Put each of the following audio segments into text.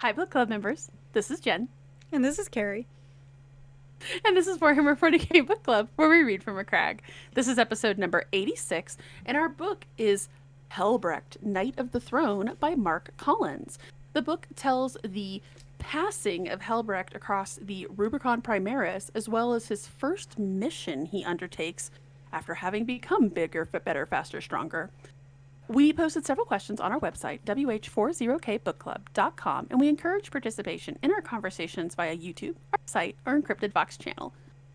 Hi, book club members. This is Jen. And this is Carrie. And this is Warhammer 40k Book Club, where we read from a crag. This is episode number 86, and our book is Helbrecht, Knight of the Throne by Marc Collins. The book tells the passing of Helbrecht across the Rubicon Primaris, as well as his first mission he undertakes after having become bigger, better, faster, stronger. We posted several questions on our website, WH40kbookclub.com, and we encourage participation in our conversations via YouTube, our site, or Encrypted Vox channel.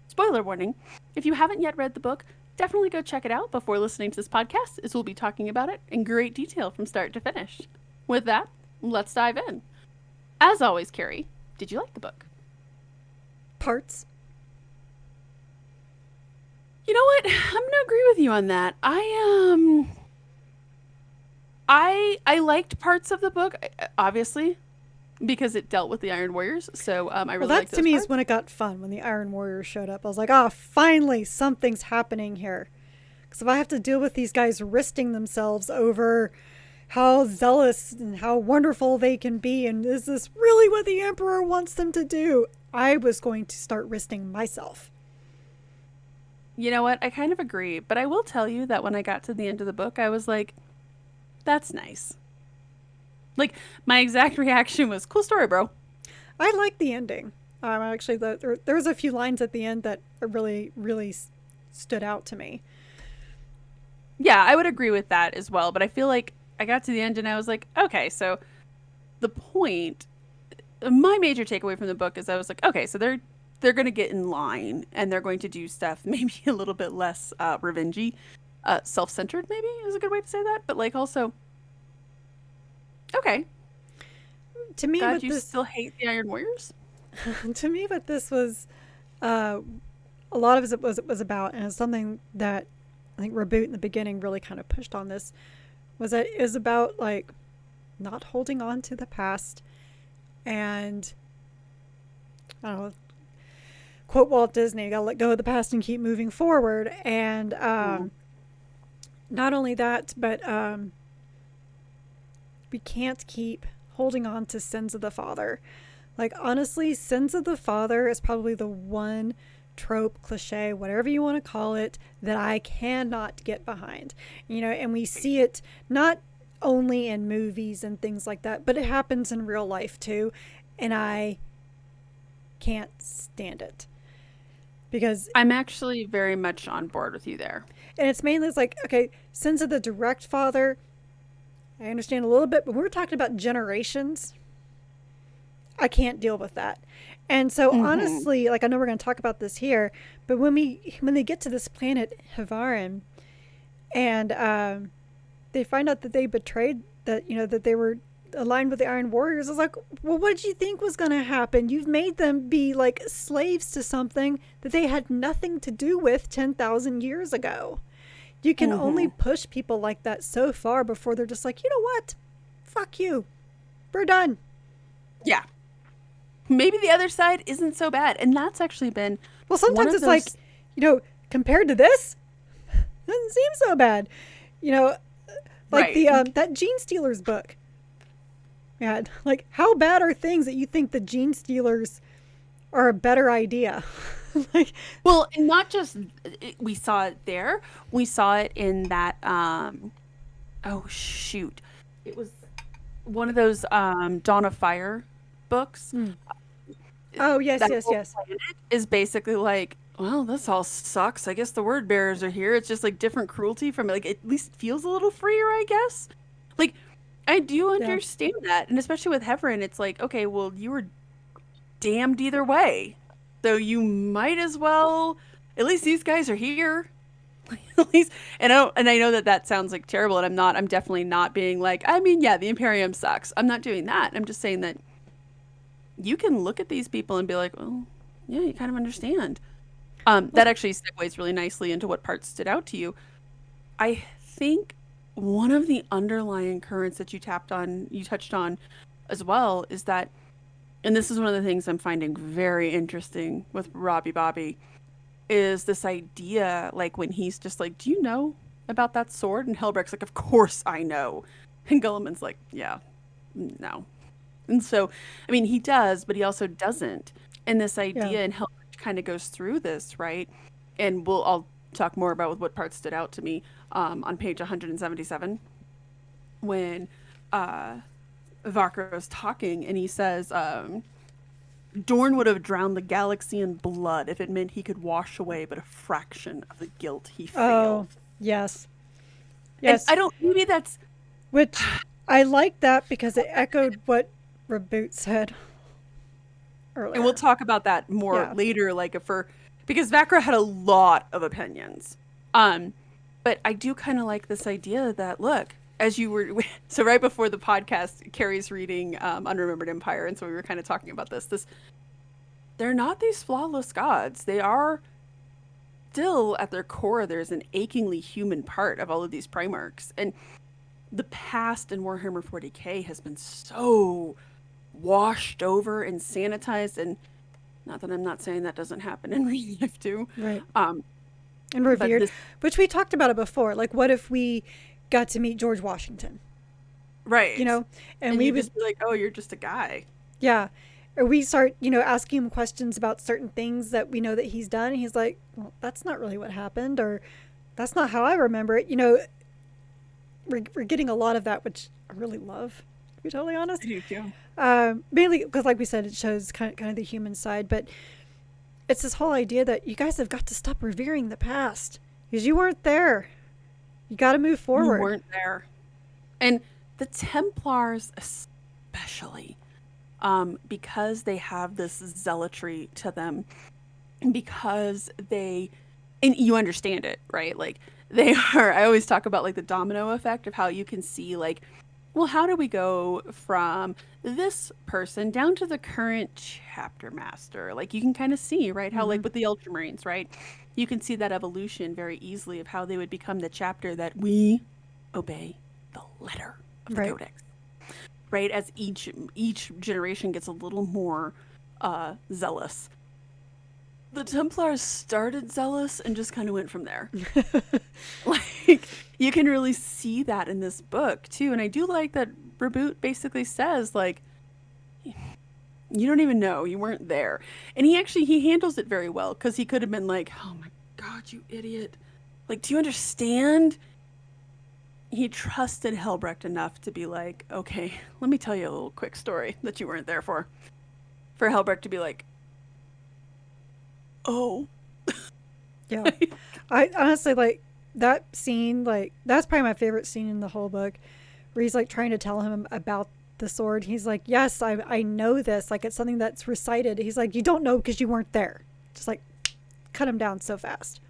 Spoiler warning, if you haven't yet read the book, definitely go check it out before listening to this podcast, as we'll be talking about it in great detail from start to finish. With that, let's dive in. As always, Carrie, did you like the book? Parts. You know what? I'm going to agree with you on that. I liked parts of the book, obviously, because it dealt with the Iron Warriors. So I really Well, liked that to those me parts. is when it got fun, when the Iron Warriors showed up. I was like, oh, finally, something's happening here. Because if I have to deal with these guys risking themselves over how zealous and how wonderful they can be, and is this really what the Emperor wants them to do? I was going to start risking myself. You know what? I kind of agree, but I will tell you that when I got to the end of the book, I was like, that's nice. Like, my exact reaction was, cool story, bro. I like the ending. Actually, there's a few lines at the end that really, really stood out to me. Yeah, I would agree with that as well, but I feel like I got to the end and I was like, okay, so the point, my major takeaway from the book is I was like, okay, so they're going to get in line and they're going to do stuff maybe a little bit less revengey, self-centered maybe is a good way to say that, but like also, okay, To me, God, what you this still hate the Iron Warriors? to me, what this was, uh, a lot of it was about, and it's something that I think Reboot in the beginning really kind of pushed on this, was that it was about like not holding on to the past, and I don't know, quote Walt Disney, you gotta let go of the past and keep moving forward. And Mm. not only that, but we can't keep holding on to sins of the father. Like, honestly, sins of the father is probably the one trope, cliche, whatever you want to call it, that I cannot get behind. And we see it not only in movies and things like that, but it happens in real life too. And I can't stand it. Because, I'm actually very much on board with you there. and it's mainly, it's like, okay, sins of the direct father, I understand a little bit, but we're talking about generations. I can't deal with that. And so Mm-hmm. honestly, like, I know we're going to talk about this here, but when they get to this planet Havarin, and they find out that they betrayed, that that they were aligned with the Iron Warriors, I was like, well, what did you think was going to happen? You've made them be like slaves to something that they had nothing to do with 10,000 years ago. You can only Mm-hmm. push people like that so far before they're just like, you know what? Fuck you. We're done. Yeah. Maybe the other side isn't so bad. And that's actually been Well, one sometimes of it's like, those. compared to this, it doesn't seem so bad. You know, like Right. the that Gene Stealers book. Yeah, like, how bad are things that you think the Gene Stealers are a better idea? Like, Well, and not just we saw it there, we saw it in that oh shoot. It was one of those Dawn of Fire books. hmm. Oh, yes, That yes, whole yes. planet is basically like, well, this all sucks. I guess the word bearers are here. It's just like different cruelty from like at least feels a little freer, I guess. Like I do Yeah. understand that. And especially with Heverin, it's like, okay, well, you were damned either way. So you might as well at least these guys are here. At least and I know that that sounds like terrible and I'm definitely not being like, I mean, yeah, the Imperium sucks. I'm not doing that. I'm just saying that you can look at these people and be like, well, yeah, you kind of understand. Well, That actually segues really nicely into what parts stood out to you. I think one of the underlying currents that you touched on as well is that, and this is one of the things I'm finding very interesting with Robbie Bobby, is this idea, like when he's just like, do you know about that sword? And Helbrecht's like, of course I know. And Gulliman's like, yeah, no. And so, I mean, he does, but he also doesn't. And this Yeah. idea, and Helbrecht kind of goes through this, right? And I'll talk more about what parts stood out to me on page 177 when uh, Varko's talking, and he says, Dorn would have drowned the galaxy in blood if it meant he could wash away but a fraction of the guilt he Oh, feels. yes. And Yes. I don't, maybe that's, Which I like that because it echoed what Reboot said and we'll earlier. talk about that more Yeah. later, like for, because Vakra had a lot of opinions. Um, but I do kind of like this idea that, look, as you were, so right before the podcast, Carrie's reading Unremembered Empire, and so we were kind of talking about this, they're not these flawless gods. They are still at their core, there's an achingly human part of all of these Primarchs. And the past in Warhammer 40k has been so washed over and sanitized, and not that I'm not saying that doesn't happen in real life too. Right. Um, And but revered, this, which we talked about it before. Like, what if we got to meet George Washington, you right. know, and And we you would, just be like, oh, you're just a guy. yeah, or we start, asking him questions about certain things that we know that he's done. And he's like, well, that's not really what happened, or that's not how I remember it. We're getting a lot of that, which I really love, to be totally I honest. do too. Mainly because, like we said, it shows kind of the human side, but it's this whole idea that you guys have got to stop revering the past because you weren't there. You got to move You forward. weren't there. And the Templars, especially, because they have this zealotry to them, because and you understand it, right? Like, they are, I always talk about like the domino effect of how you can see, like, well, how do we go from this person down to the current chapter master? Like, you can kind of see, right? How, Mm-hmm. like, with the Ultramarines, right? You can see that evolution very easily of how they would become the chapter that we obey the letter of the Right. codex, right? As each generation gets a little more zealous. The Templars started zealous and just kind of went from there. Like, you can really see that in this book too. And I do like that Reboot basically says, like, you don't even know, you weren't there. And he handles it very well, because he could have been like, oh my god, you idiot, like, do you understand? He trusted Helbrecht enough to be like, okay, let me tell you a little quick story that you weren't there for Helbrecht to be like, oh. Yeah. I honestly like that scene. Like, that's probably my favorite scene in the whole book, where he's like trying to tell him about the sword. He's like, yes, I know this. Like, it's something that's recited. He's like, you don't know because you weren't there. Just like cut him down so fast.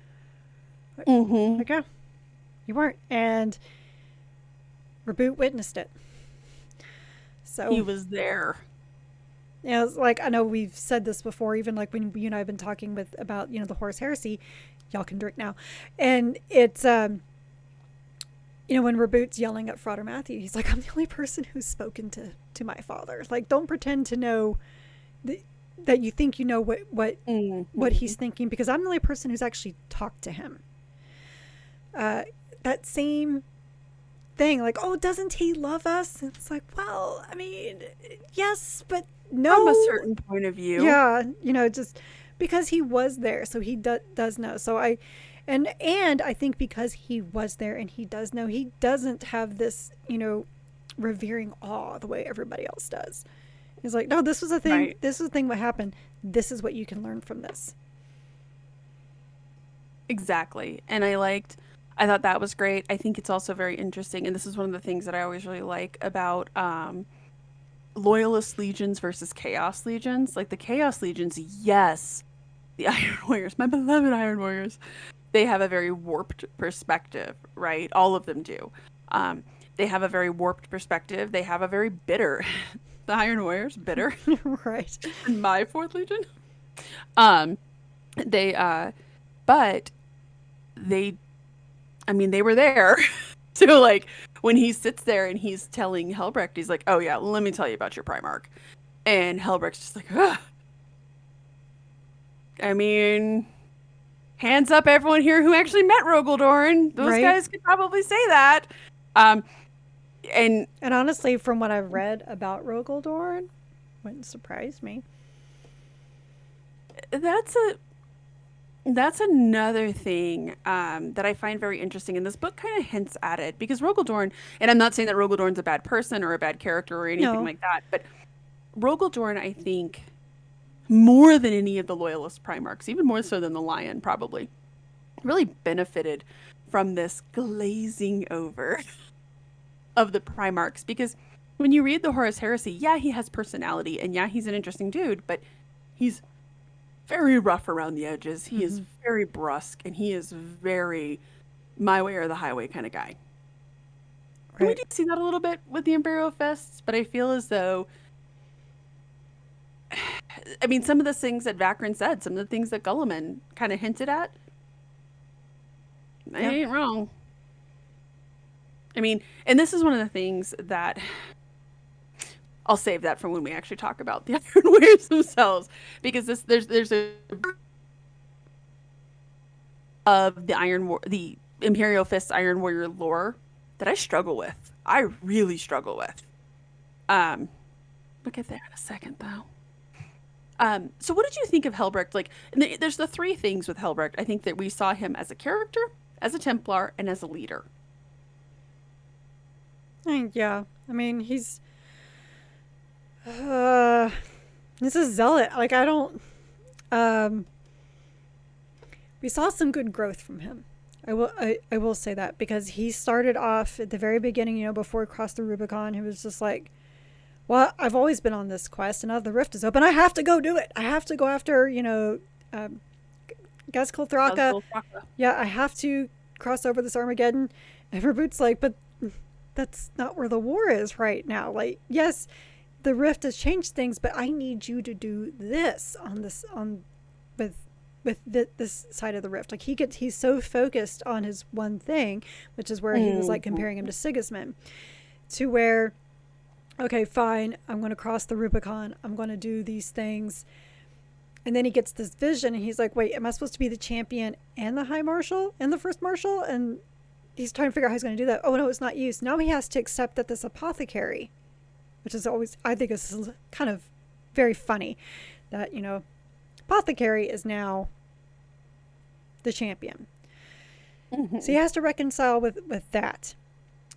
Mm-hmm. Like, yeah, you weren't. And Reboot witnessed it. He So, was there. it's like, I know we've said this before, even like when you and I have been talking about the Horus Heresy. Y'all can drink now, and it's when Reboot's yelling at Frater Matthew, he's like, I'm the only person who's spoken to my father. Like, don't pretend to know that you think you know what Mm-hmm. he's thinking, because I'm the only person who's actually talked to him. That same thing, like, oh, doesn't he love us? And it's like, well, I mean, yes, but From a no. certain point of view. Yeah, just because he was there, so he does know. So and I think because he was there and he does know, he doesn't have this, revering awe the way everybody else does. He's like, no, this was a thing. Right. This was a thing. What happened? This is what you can learn from this. Exactly. And I thought that was great. I think it's also very interesting. And this is one of the things that I always really like about Loyalist legions versus Chaos legions. Like, the Chaos legions, yes, the Iron Warriors, my beloved Iron Warriors, they have a very warped perspective, right? All of them do. Um, they have a very warped perspective. They have a very bitter, the Iron Warriors, bitter, Right. in my fourth legion. Um, they, but they, I mean, they were there. So, like, when he sits there and he's telling Helbrecht, he's like, oh yeah, let me tell you about your Primarch. And Helbrecht's just like, ugh. I mean, hands up everyone here who actually met Rogaldorn. Those Right. guys could probably say that. Um, And And honestly, from what I've read about Rogaldorn, wouldn't surprise me. that's a that's another thing that I find very interesting, and this book kind of hints at it because Rogaldorn, and I'm not saying that Rogaldorn's a bad person or a bad character or anything No. like that, but Rogaldorn, I think, more than any of the Loyalist Primarchs, even more so than the Lion, probably, really benefited from this glazing over of the Primarchs because when you read the Horus Heresy, yeah, he has personality and yeah, he's an interesting dude, but he's very rough around the edges. He is Mm-hmm. very brusque and he is very my way or the highway kind of guy. And we Right. do see that a little bit with the Imperial Fists, but I feel as though, I mean, some of the things that Vakrin said, some of the things that Gulliman kind of hinted at, they Yeah. ain't wrong. I mean, and this is one of the things that I'll save that for when we actually talk about the Iron Warriors themselves, because there's a of the Imperial Fist Iron Warrior lore that I struggle with. I really struggle with. Um, we'll get there in a second though. So what did you think of Helbrecht? Like, there's the three things with Helbrecht. I think that we saw him as a character, as a Templar, and as a leader. Yeah. I mean, uh, he's a zealot. Like, I don't, um, we saw some good growth from him. I will say that because he started off at the very beginning, before he crossed the Rubicon, he was just like, well, I've always been on this quest, and now the rift is open. I have to go do it. I have to go after, um, Gazkul Thraka. Yeah, I have to cross over this Armageddon. And Verboot's like, but that's not where the war is right now. Like, yes, the rift has changed things, but I need you to do this with this side of the rift. Like he's so focused on his one thing, which is where he was like Mm-hmm. comparing him to Sigismund, to where, okay, fine, I'm going to cross the Rubicon. I'm going to do these things. And then he gets this vision and he's like, wait, am I supposed to be the champion and the high marshal and the first marshal? And he's trying to figure out how he's going to do that. Oh, no, it's not you. So now he has to accept that this apothecary, which is always, I think is kind of very funny that, apothecary is now the champion. Mm-hmm. So he has to reconcile with that.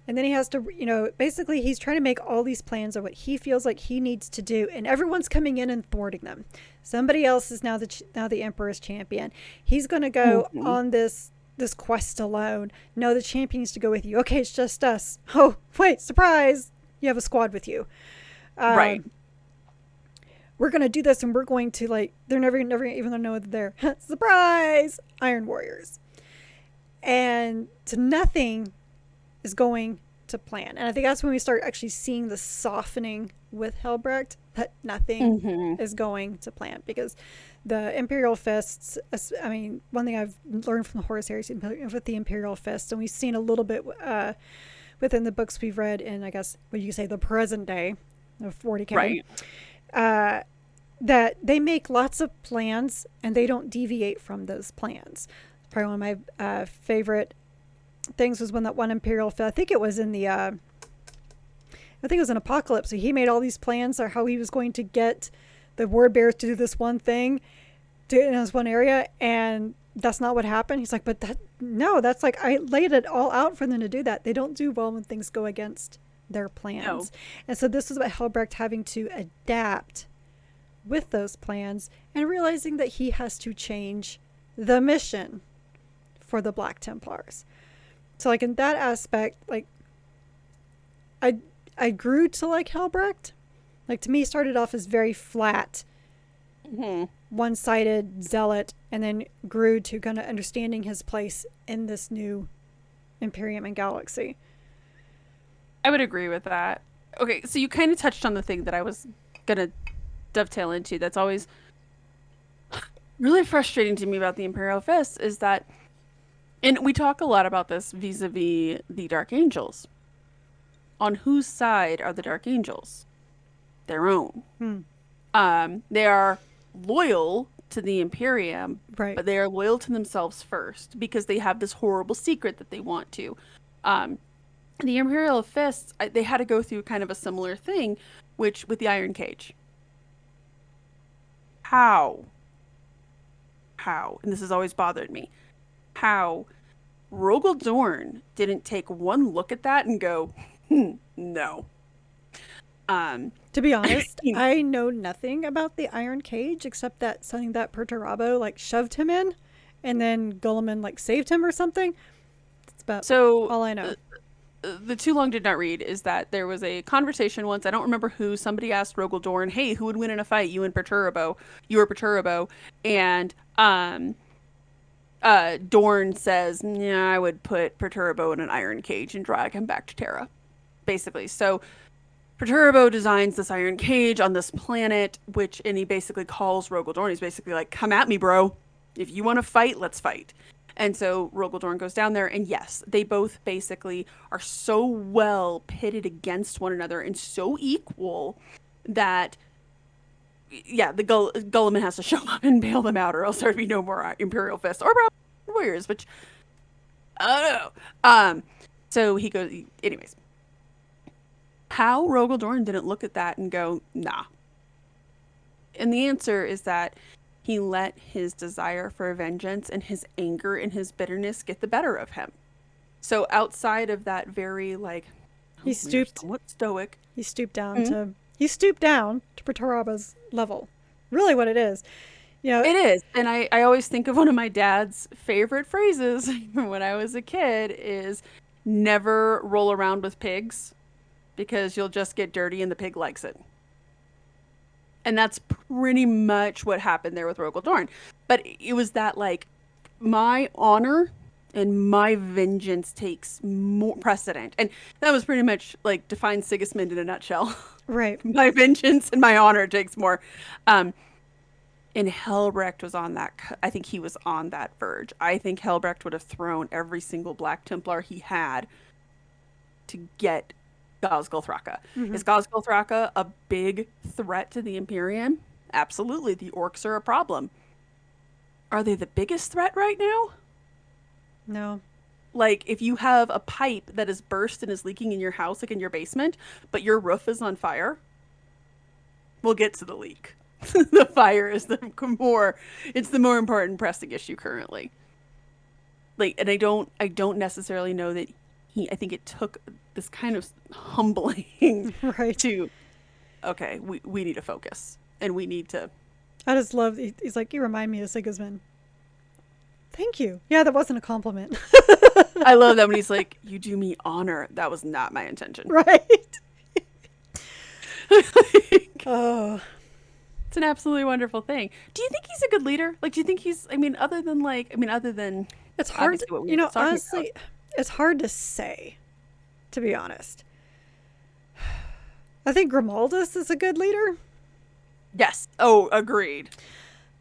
And then he has to, basically he's trying to make all these plans of what he feels like he needs to do, and everyone's coming in and thwarting them. Somebody else is now the Emperor's champion. He's going to go Mm-hmm. on this quest alone. No, the champion needs to go with you. Okay, it's just us. Oh, wait, surprise! You have a squad with you. Right. We're going to do this, and we're going to they're never even going to know that they're surprise Iron Warriors, and to nothing is going to plan. And I think that's when we start actually seeing the softening with Helbrecht, that nothing Mm-hmm. is going to plan, because the Imperial Fists, I mean, one thing I've learned from the Horus series with the Imperial Fists, and we've seen a little bit within the books we've read in, I guess, what you say, the present day of 40K, Right. that they make lots of plans and they don't deviate from those plans. Probably one of my favorite things was when that one Imperial, I think it was in the, I think it was an Apocalypse. So he made all these plans or how he was going to get the word bearers to do this one thing in this one area, and that's not what happened. He's like, but that's like, I laid it all out for them to do that. They don't do well when things go against their plans. No. And so this is about Helbrecht having to adapt with those plans and realizing that he has to change the mission for the Black Templars. So like in that aspect, like I grew to like Helbrecht. Like to me, he started off as very flat, Mm-hmm. one-sided zealot, and then grew to kind of understanding his place in this new Imperium and galaxy. I would agree with that. Okay, so you kind of touched on the thing that I was gonna dovetail into. That's always really frustrating to me about the Imperial Fist is that, and we talk a lot about this vis-a-vis the Dark Angels. On whose side are the Dark Angels? Their own. Hmm. They are loyal to the Imperium, Right. but they are loyal to themselves first because they have this horrible secret that they want to. Um, The Imperial Fists, they had to go through kind of a similar thing, which with the Iron Cage. How? And this has always bothered me. How Rogel Dorn didn't take one look at that and go, no. To be honest, I know nothing about the Iron Cage except that something that Perturabo like shoved him in, and then Gulliman like saved him or something. That's about all I know. The too long did not read is that there was a conversation once. I don't remember who. Somebody asked Rogel Dorn, "Hey, who would win in a fight? You and Perturabo? You or Perturabo?" And Dorn says, "Yeah, I would put Perturabo in an iron cage and drag him back to Terra." Basically, so Perturabo designs this iron cage on this planet, and he basically calls Rogel Dorn. He's basically like, "Come at me, bro. If you want to fight, let's fight." And so Rogel Dorn goes down there, and yes, they both basically are so well pitted against one another and so equal that, yeah, the Gulliman has to show up and bail them out, or else there'd be no more Imperial Fists or Warriors, which I don't know. So he goes, anyways. How Rogel Dorn didn't look at that and go, nah. And the answer is that he let his desire for vengeance and his anger and his bitterness get the better of him. So outside of that very he stooped, somewhat stoic. He stooped down to Perturabo's level. Really, what it is, it is. And I always think of one of my dad's favorite phrases when I was a kid is never roll around with pigs because you'll just get dirty and the pig likes it. And that's pretty much what happened there with Rogel Dorn. But it was that my honor and my vengeance takes more precedent. And that was pretty much defines Sigismund in a nutshell. Right. My vengeance and my honor takes more. And Helbrecht was on that. I think he was on that verge. I think Helbrecht would have thrown every single Black Templar he had to get Gazgulthraka. Mm-hmm. Is Gazgulthraka a big threat to the Imperium? Absolutely. The orcs are a problem. Are they the biggest threat right now? No. If you have a pipe that is burst and is leaking in your house, in your basement, but your roof is on fire, we'll get to the leak. The fire is the more important pressing issue currently. And I don't necessarily know that I think it took this kind of humbling right. to, okay, we need to focus and we need to. I just love, he's like, you remind me of Sigismund. Thank you. Yeah, that wasn't a compliment. I love that when he's like, you do me honor. That was not my intention. Right. Oh. It's an absolutely wonderful thing. Do you think he's a good leader? Do you think he's, other than it's hard, honestly, it's hard to say, to be honest. I think Grimaldus is a good leader. Yes. Oh, agreed.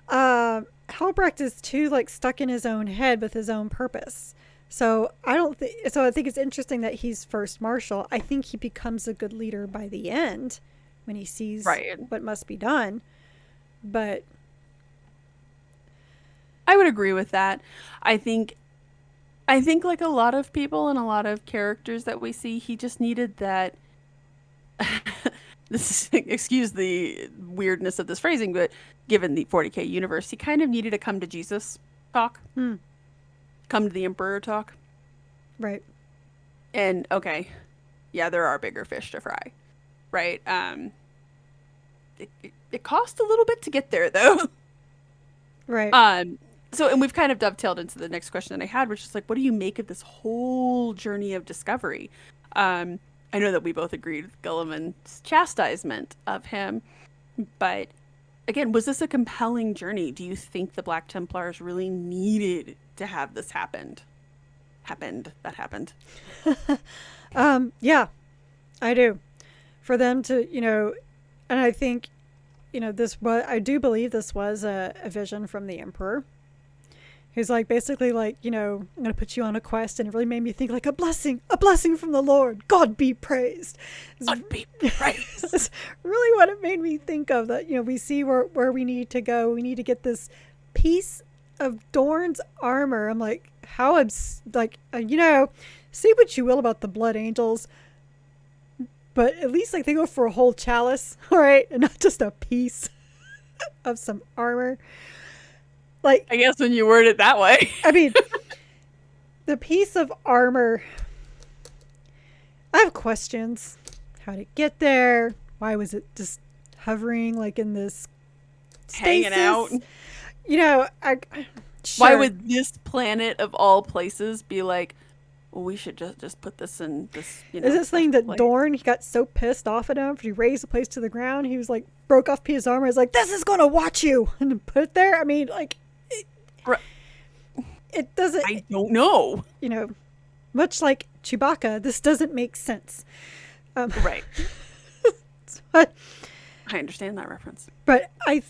Helbrecht is too stuck in his own head with his own purpose. So I think it's interesting that he's First Marshal. I think he becomes a good leader by the end when he sees what must be done. But I would agree with that. I think like a lot of people and a lot of characters that we see, he just needed that. Excuse the weirdness of this phrasing, but given the 40k universe, he kind of needed to come to Jesus talk. Come to the Emperor talk. Right. And okay, yeah, there are bigger fish to fry. Right. It cost a little bit to get there though. Right. So, and we've kind of dovetailed into the next question that I had, which is what do you make of this whole journey of discovery? I know that we both agreed with Gulliman's chastisement of him, but again, was this a compelling journey? Do you think the Black Templars really needed to have this happen? That happened. Yeah, I do. For them to, and I think, I do believe this was a vision from the Emperor. He's basically I'm going to put you on a quest, and it really made me think a blessing from the Lord. God be praised. God be praised. That's really what it made me think of, that, we see where we need to go. We need to get this piece of Dorn's armor. I'm how say what you will about the Blood Angels, but at least like they go for a whole chalice, all right, and not just a piece of some armor. Like, I guess when you word it that way. I mean, the piece of armor, I have questions. How did it get there? Why was it just hovering like in this stasis? Hanging out. You know, Why sure. would this planet of all places be like, well, we should just put this in this, Is this thing that place. Dorn, he got so pissed off at him after he raised the place to the ground, he was like, broke off a piece of armor, he's like, this is gonna watch you, and put it there? I mean, like, it doesn't, I don't know. you know, much like Chewbacca, this doesn't make sense. Right. But, I understand that reference. but I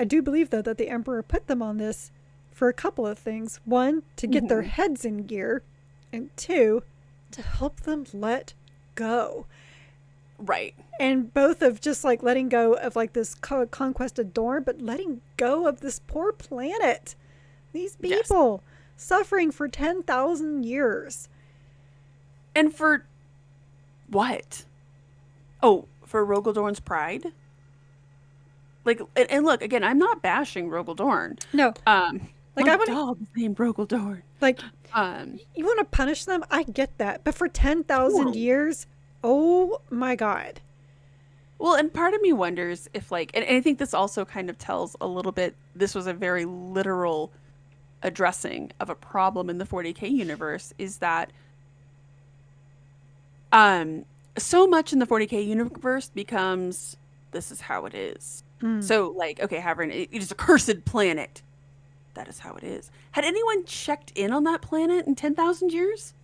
do believe, though, that the Emperor put them on this for a couple of things. One, to get their heads in gear, and two, to help them let go. Right. And both of just like letting go of like this conquest of Dorne, but letting go of this poor planet. These people suffering for 10,000 years. And for what? Oh, for Rogel Dorn's pride? Like, and look, again, I'm not bashing Rogel Dorn. No. Like, I want dog named Rogel Dorn. Like, Um, you want to punish them? I get that. But for 10,000 years, oh my God. well, and part of me wonders if, like, and I think this also kind of tells a little bit, this was a very literal addressing of a problem in the 40k universe, is that so much in the 40k universe becomes, this is how it is. So, like, okay, Havern, it is a cursed planet. That is how it is. Had anyone checked in on that planet in 10,000 years?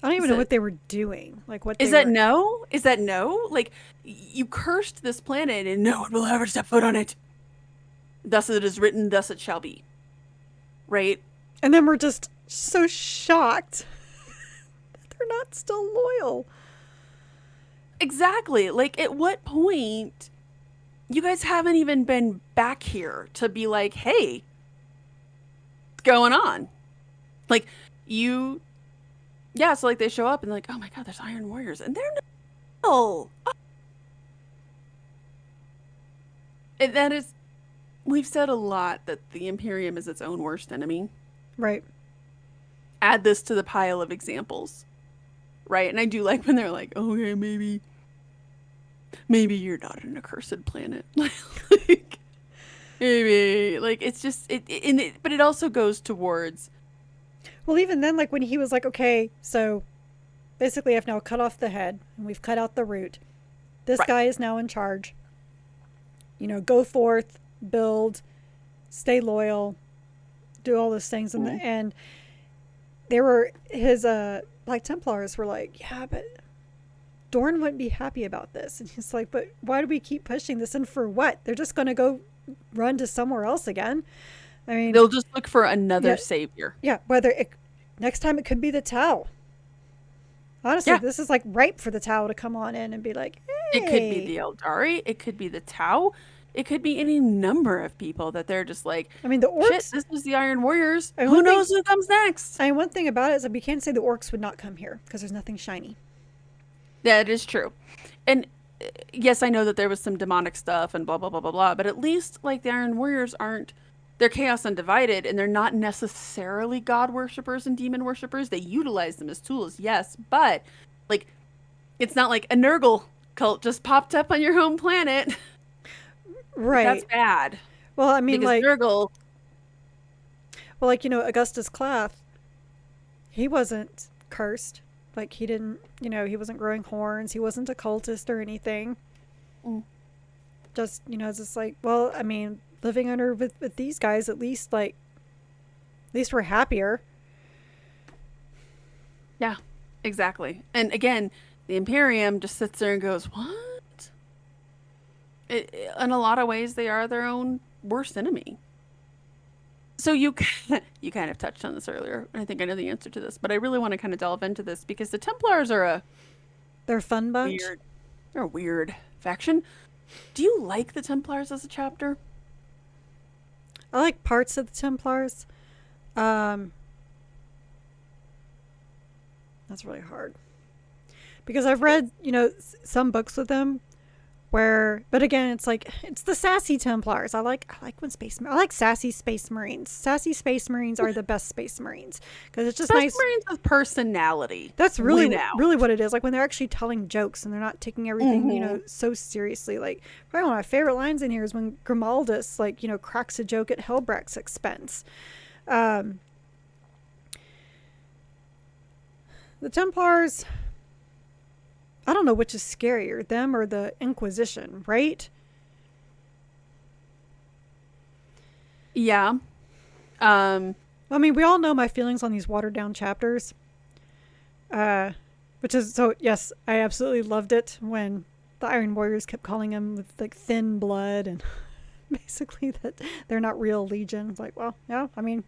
I don't even know what they were doing. Like, what is that no? Is that no? Like, you cursed this planet and no one will ever step foot on it. Thus it is written, thus it shall be. Right? And then we're just so shocked that they're not still loyal. Exactly. Like, at what point, you guys haven't even been back here to be like, hey, what's going on? Like, so like they show up and like, oh my God, there's Iron Warriors. And they're no. And that is, we've said a lot that the Imperium is its own worst enemy. Right. Add this to the pile of examples. Right? And I do like when they're like, okay, maybe you're not an accursed planet. Like, maybe. Like, it's just, but it also goes towards. Well, even then, like when he was like, okay, so basically I've now cut off the head and we've cut out the root. This guy is now in charge. You know, go forth, build, stay loyal, do all those things. And they were, his Black Templars were like, yeah, but Dorne wouldn't be happy about this. And he's like, but why do we keep pushing this? And for what? They're just going to go run to somewhere else again. I mean, they'll just look for another savior. Yeah, next time it could be the Tau. Honestly, this is like ripe for the Tau to come on in and be like, hey. It could be the Eldari. It could be the Tau. It could be any number of people that they're just like, I mean, the orcs. Shit, this is the Iron Warriors. Who knows who comes next? I mean, one thing about it is that we can't say the orcs would not come here because there's nothing shiny. That is true. And yes, I know that there was some demonic stuff and blah, blah, blah, blah, blah. But at least, like, the Iron Warriors they're Chaos Undivided, and they're not necessarily God worshippers and demon worshippers. They utilize them as tools, yes. But, like, it's not like a Nurgle cult just popped up on your home planet. Right. That's bad. Well, I mean, because Nurgle. Well, like, you know, Augustus Clath, he wasn't cursed. Like, he didn't, you know, he wasn't growing horns. He wasn't a cultist or anything. Just, you know, it's just like, well, I mean, living under with these guys, at least we're happier. Yeah, exactly. And again, the Imperium just sits there and goes, what? In a lot of ways, they are their own worst enemy. So you kind of touched on this earlier, and I think I know the answer to this, but I really want to kind of delve into this because the Templars are they're a fun bunch. They're a weird faction. Do you like the Templars as a chapter? I like parts of the Templars. That's really hard. Because I've read, some books with them where, but again, it's like, it's the sassy Templars. I like sassy Space Marines. Sassy Space Marines are the best Space Marines because it's just Space nice. Marines with personality. That's really, Win out. really what it is. Like when they're actually telling jokes and they're not taking everything, so seriously. Like, probably one of my favorite lines in here is when Grimaldus, like, cracks a joke at Helbrecht's expense. The Templars, I don't know which is scarier, them or the Inquisition, right? Yeah. I mean, we all know my feelings on these watered down chapters. Which is, so yes, I absolutely loved it when the Iron Warriors kept calling them with like thin blood and basically that they're not real legion. It's like, well, yeah, I mean,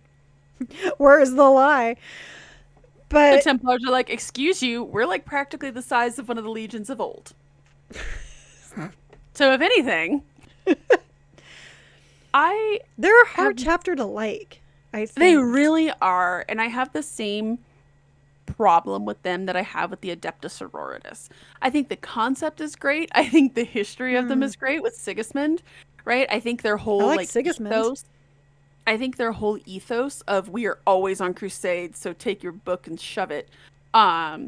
where is the lie? The But Templars are like, excuse you, we're like practically the size of one of the legions of old. So if anything, they're a hard chapter to like, I think. They really are. And I have the same problem with them that I have with the Adeptus Sororitas. I think the concept is great. I think the history of them is great with Sigismund, right? I think their whole like Sigismund. ethos. I think their whole ethos of we are always on crusade, so take your book and shove it. I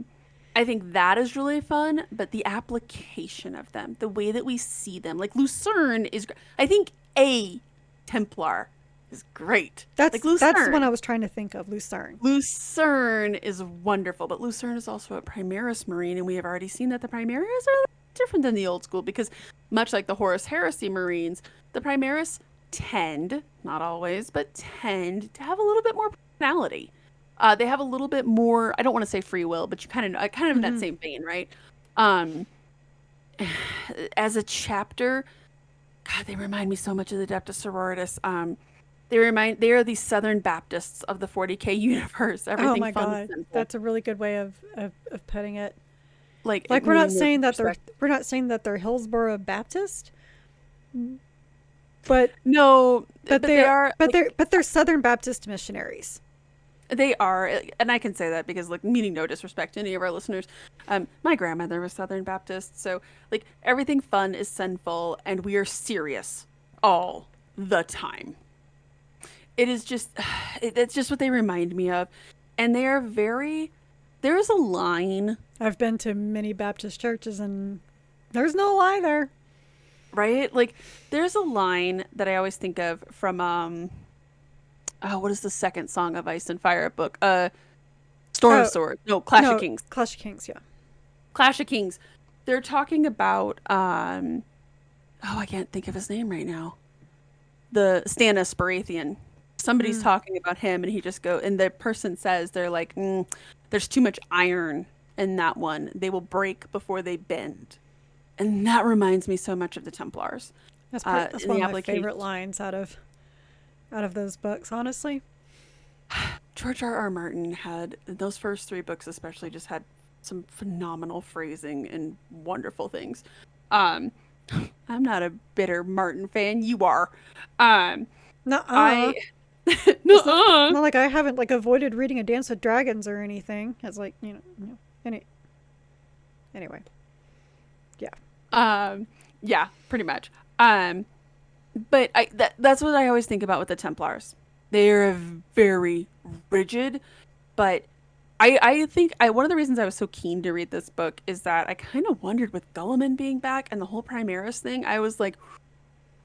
think that is really fun, but the application of them, the way that we see them, like Lucerne is, I think a Templar is great. That's like Lucerne. That's what I was trying to think of, Lucerne. Lucerne is wonderful, but Lucerne is also a Primaris Marine, and we have already seen that the Primaris are different than the old school because much like the Horus Heresy Marines, the Primaris tend, not always, but tend to have a little bit more personality. They have a little bit more, I don't want to say free will, but you kind of in that same vein, right? As a chapter, God, they remind me so much of the Adeptus Sororitas. They are the Southern Baptists of the 40k universe. Everything oh my fun god, and simple. That's a really good way of putting it. Like we're not saying that they're Hillsborough Baptist, but no, but they're Southern Baptist missionaries. They are, and I can say that because, like, meaning no disrespect to any of our listeners, my grandmother was Southern Baptist, so like everything fun is sinful, and we are serious all the time. It is just, it's just what they remind me of, and they are very. There is a line. I've been to many Baptist churches, and there's no lie there, right? Like, there's a line that I always think of from what is the second Song of Ice and Fire book? Storm of Swords. No, Clash of Kings. Clash of Kings, yeah. Clash of Kings. They're talking about I can't think of his name right now. The Stannis Baratheon. Somebody's talking about him, and he just and the person says they're like, there's too much iron in that one. They will break before they bend, and that reminds me so much of the Templars. That's one of my favorite lines out of those books, honestly. George R.R. Martin had, those first 3 books especially, just had some phenomenal phrasing and wonderful things. I'm not a bitter Martin fan. You are. Nuh-uh. It's not like I haven't like avoided reading A Dance with Dragons or anything. It's like, anyway. Yeah. Yeah, pretty much. But that's what I always think about with the Templars. They are very rigid, but I think one of the reasons I was so keen to read this book is that I kind of wondered with Gulliman being back and the whole Primaris thing. I was like,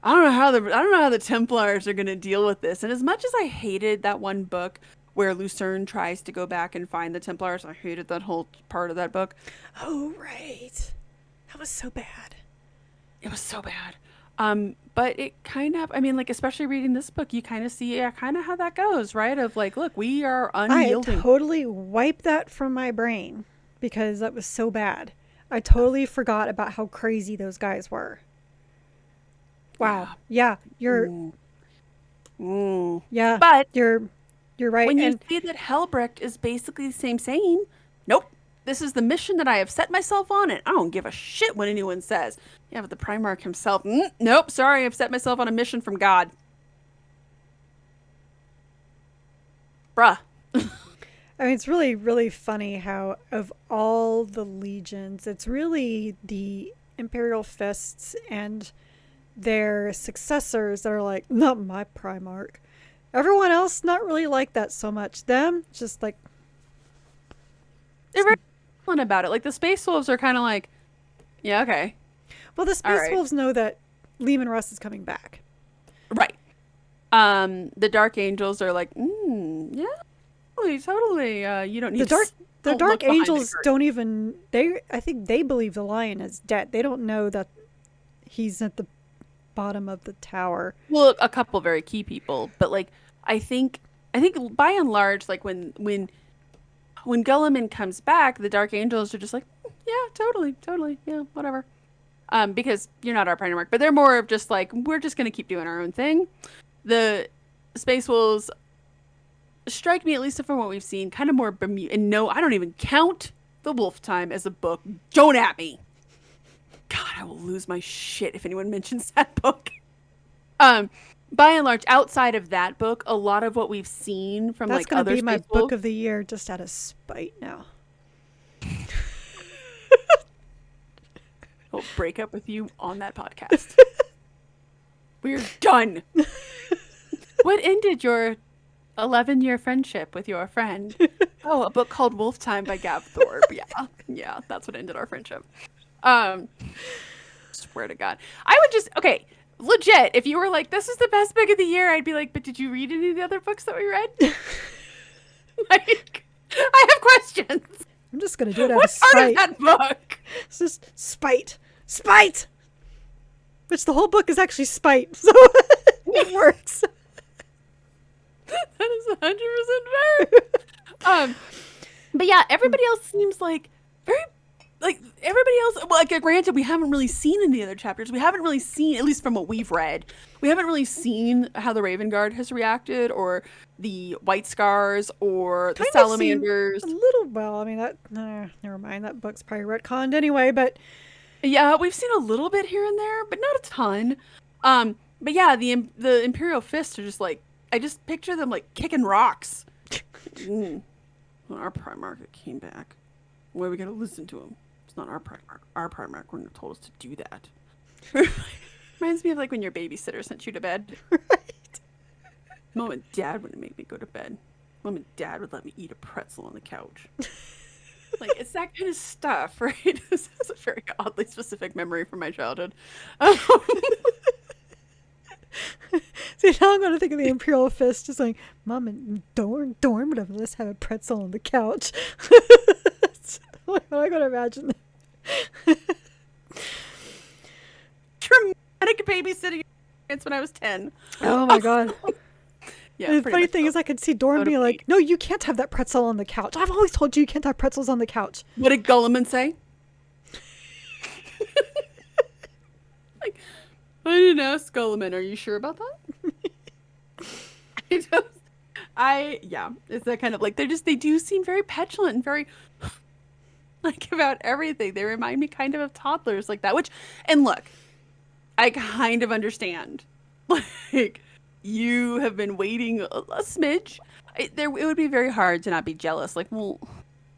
I don't know how the Templars are going to deal with this. And as much as I hated that one book where Lucerne tries to go back and find the Templars, I hated that whole part of that book. Oh, right. That was so bad. It was so bad. But it kind of, I mean, like, especially reading this book, you kind of see kind of how that goes, right? Of like, look, we are unyielding. I totally wiped that from my brain because that was so bad. I totally forgot about how crazy those guys were. Wow. Yeah, you're. Yeah, but you're right. When you see that Helbrecht is basically the same. Nope. This is the mission that I have set myself on, and I don't give a shit what anyone says. Yeah, but the Primarch himself, nope, sorry, I've set myself on a mission from God. Bruh. I mean, it's really, really funny how of all the legions, it's really the Imperial Fists and their successors that are like, not my Primarch. Everyone else, not really like that so much. Them, just like... They're very silent about it. Like, the Space Wolves are kind of like, yeah, okay. Well, the Space right. Wolves know that Lehman Russ is coming back. Right. The Dark Angels are like, yeah, totally. You don't need the Dark Angels don't even... I think they believe the Lion is dead. They don't know that he's at the bottom of the tower. Well, a couple very key people, but like I think by and large, like when Gulliman comes back, the Dark Angels are just like, yeah, totally, yeah, whatever. Because you're not our Primarch, but they're more of just like, we're just gonna keep doing our own thing. The Space Wolves strike me, at least from what we've seen, kind of more Bermuda. And no, I don't even count The Wolf Time as a book. Don't at me. God, I will lose my shit if anyone mentions that book. By and large, outside of that book, a lot of what we've seen from That's like gonna other be my Space book Wolves, of the year, just out of spite now. I'll break up with you on that podcast. We're done. What ended your 11-year friendship with your friend? Oh, a book called Wolf Time by Gab Thorpe. Yeah, that's what ended our friendship. Swear to God, I would just legit. If you were like, "This is the best book of the year," I'd be like, "But did you read any of the other books that we read?" Like, I have questions. I'm just gonna do it out What of spite. part of that book? It's just spite. Which the whole book is actually spite, so it works. That is 100% fair. But yeah, everybody else seems like very, like everybody else. Well, like granted, we haven't really seen any other chapters. We haven't really seen, at least from what we've read, we haven't really seen how the Raven Guard has reacted, or the White Scars, or the Salamanders. A little. Well, I mean that. Never mind. That book's probably retconned anyway. But yeah, we've seen a little bit here and there, but not a ton. But yeah, the Imperial Fists are just like, I just picture them like kicking rocks. When our Primarch came back, why we gotta listen to him? It's not our Primarch. Our Primarch wouldn't have told us to do that. Reminds me of like when your babysitter sent you to bed. right. Mom and Dad wouldn't make me go to bed. Mom and Dad would let me eat a pretzel on the couch. Like, it's that kind of stuff, right? This is a very oddly specific memory from my childhood. See, now I'm going to think of the Imperial Fist just like, Mom and Dorn would have let us have a pretzel on the couch. What am I going to imagine? Traumatic babysitting experience when I was 10. Oh my God. Yeah, the funny thing is I could see Dorn being like, no, you can't have that pretzel on the couch. I've always told you can't have pretzels on the couch. What did Gulliman say? Like, I didn't ask Gulliman. Are you sure about that? Yeah, it's that kind of like, they do seem very petulant and very like about everything. They remind me kind of toddlers like that, and look, I kind of understand. Like, you have been waiting a smidge. It would be very hard to not be jealous. Like, well,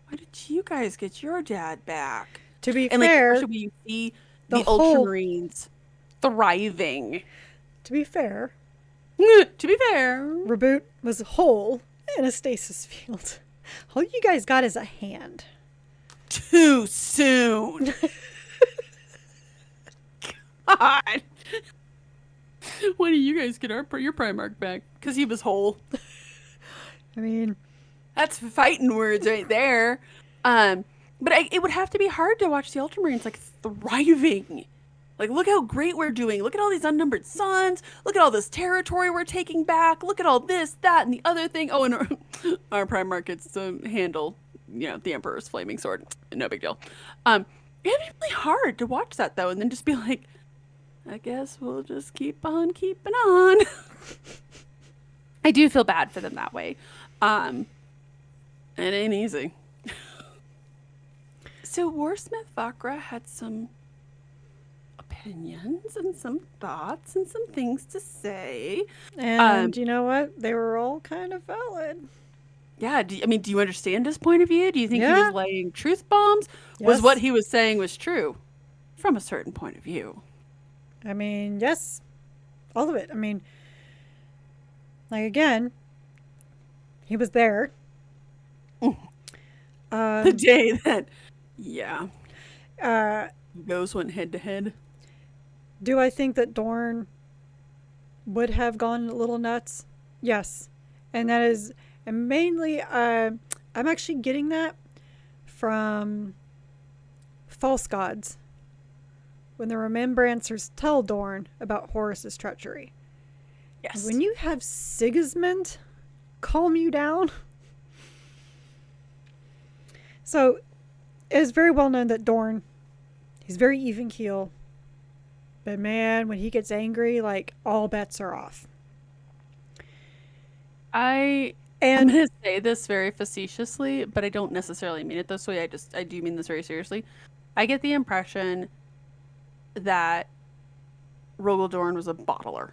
why did you guys get your dad back? To be fair, like, we see the Ultramarines thriving. To be fair, Reboot was whole in a stasis field. All you guys got is a hand. Too soon. God. Why do you guys get your Primarch back? Because he was whole. I mean, that's fighting words right there. But it would have to be hard to watch the Ultramarines like thriving. Like, look how great we're doing. Look at all these unnumbered suns. Look at all this territory we're taking back. Look at all this, that, and the other thing. Oh, and our Primarch gets to handle, the Emperor's flaming sword. No big deal. It'd be really hard to watch that though, and then just be like, I guess we'll just keep on keeping on. I do feel bad for them that way. It ain't easy. So Warsmith Vakra had some opinions and some thoughts and some things to say. And you know what? They were all kind of valid. Yeah, I mean, do you understand his point of view? Do you think he was Yeah. laying truth bombs? Was what Yes. he was saying was true from a certain point of view? I mean, yes. All of it. I mean, like again, he was there. The Um, day that, yeah, uh, goes went head to head. do I think that Dorn would have gone a little nuts? Yes. And that is, and mainly, I'm actually getting that from False Gods when the Remembrancers tell Dorn about Horus's treachery. Yes. When you have Sigismund calm you down, so it is very well known that Dorn, he's very even keel, but man, when he gets angry, like all bets are off. I'm And gonna say this very facetiously, but I don't necessarily mean it this way. I do mean this very seriously. I get the impression that Rogaldorn was a bottler.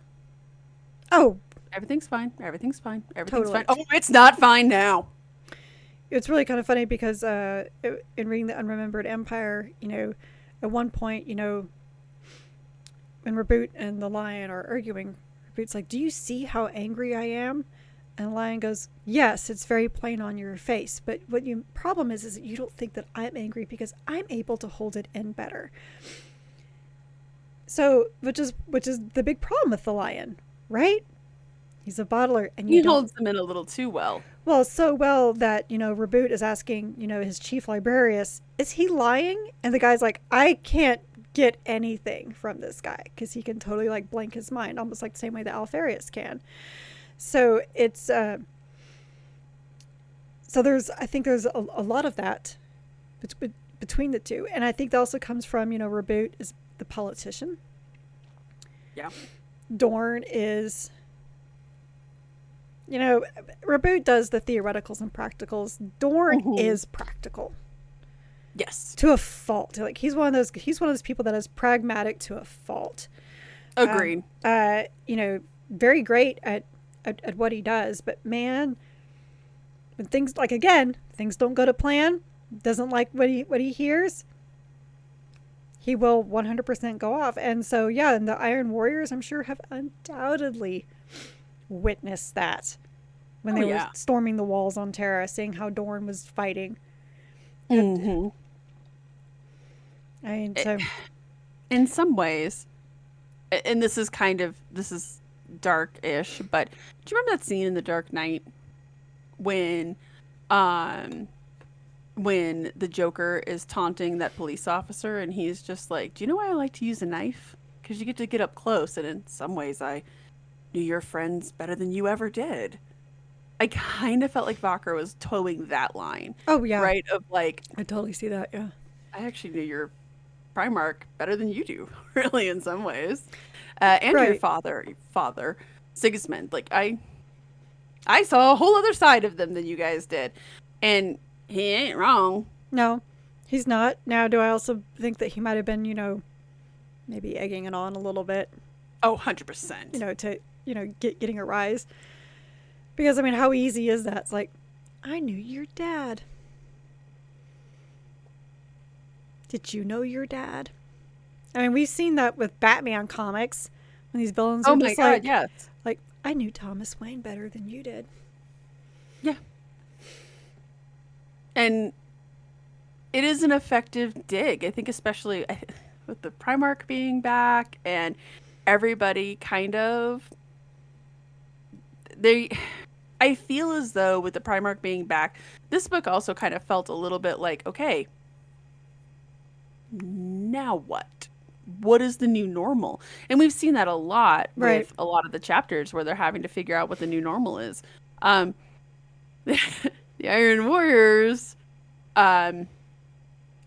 oh, Everything's fine. Everything's fine. Everything's fine. totally. Oh, it's not fine now. It's really kind of funny because in reading the Unremembered Empire, at one point, when Reboot and the Lion are arguing, Reboot's like, "Do you see how angry I am?" And the Lion goes, "Yes, it's very plain on your face. But what your problem is that you don't think that I'm angry because I'm able to hold it in better." So, which is the big problem with the Lion, right? He's a bottler, and you He don't. holds them in a little too well. Well, so well that, Reboot is asking, his chief librarius, is he lying? And the guy's like, I can't get anything from this guy because he can totally like blank his mind, almost like the same way that Alfarius can. So it's, I think there's a lot of that between the two. And I think that also comes from, Reboot is the politician. Yeah. Dorn is, Reboot does the theoreticals and practicals. Dorn is practical Yes. to a fault. Like he's one of those people that is pragmatic to a fault. Agreed. Very great at what he does, but man, when things like again, things don't go to plan, doesn't like what he hears, he will 100% go off. And so yeah, and the Iron Warriors I'm sure have undoubtedly witnessed that when they were storming the walls on Terra, seeing how Dorn was fighting. Mm-hmm. I mean, so In some ways, and this is dark-ish, but do you remember that scene in The Dark Knight when um when the Joker is taunting that police officer and he's just like, "Do you know why I like to use a knife? Because you get to get up close, and in some ways I knew your friends better than you ever did." I kind of felt like Vakar was towing that line. oh yeah, Right? Of like, I totally see that. Yeah, I actually knew your Primarch better than you do, really, in some ways. And your right. father, Sigismund. Like, I saw a whole other side of them than you guys did. And he ain't wrong. No, he's not. Now, do I also think that he might have been, maybe egging it on a little bit, Oh, 100%. to, getting a rise? Because, I mean, how easy is that? It's like, I knew your dad. Did you know your dad? I mean, we've seen that with Batman comics when these villains Oh are my just god, yes. like, I knew Thomas Wayne better than you did. Yeah. And it is an effective dig. I think especially with the Primarch being back and everybody kind of they I feel as though with the Primarch being back, this book also kind of felt a little bit like, okay, now what? What is the new normal? And we've seen that a lot Right. with a lot of the chapters where they're having to figure out what the new normal is. Um, the Iron Warriors, um,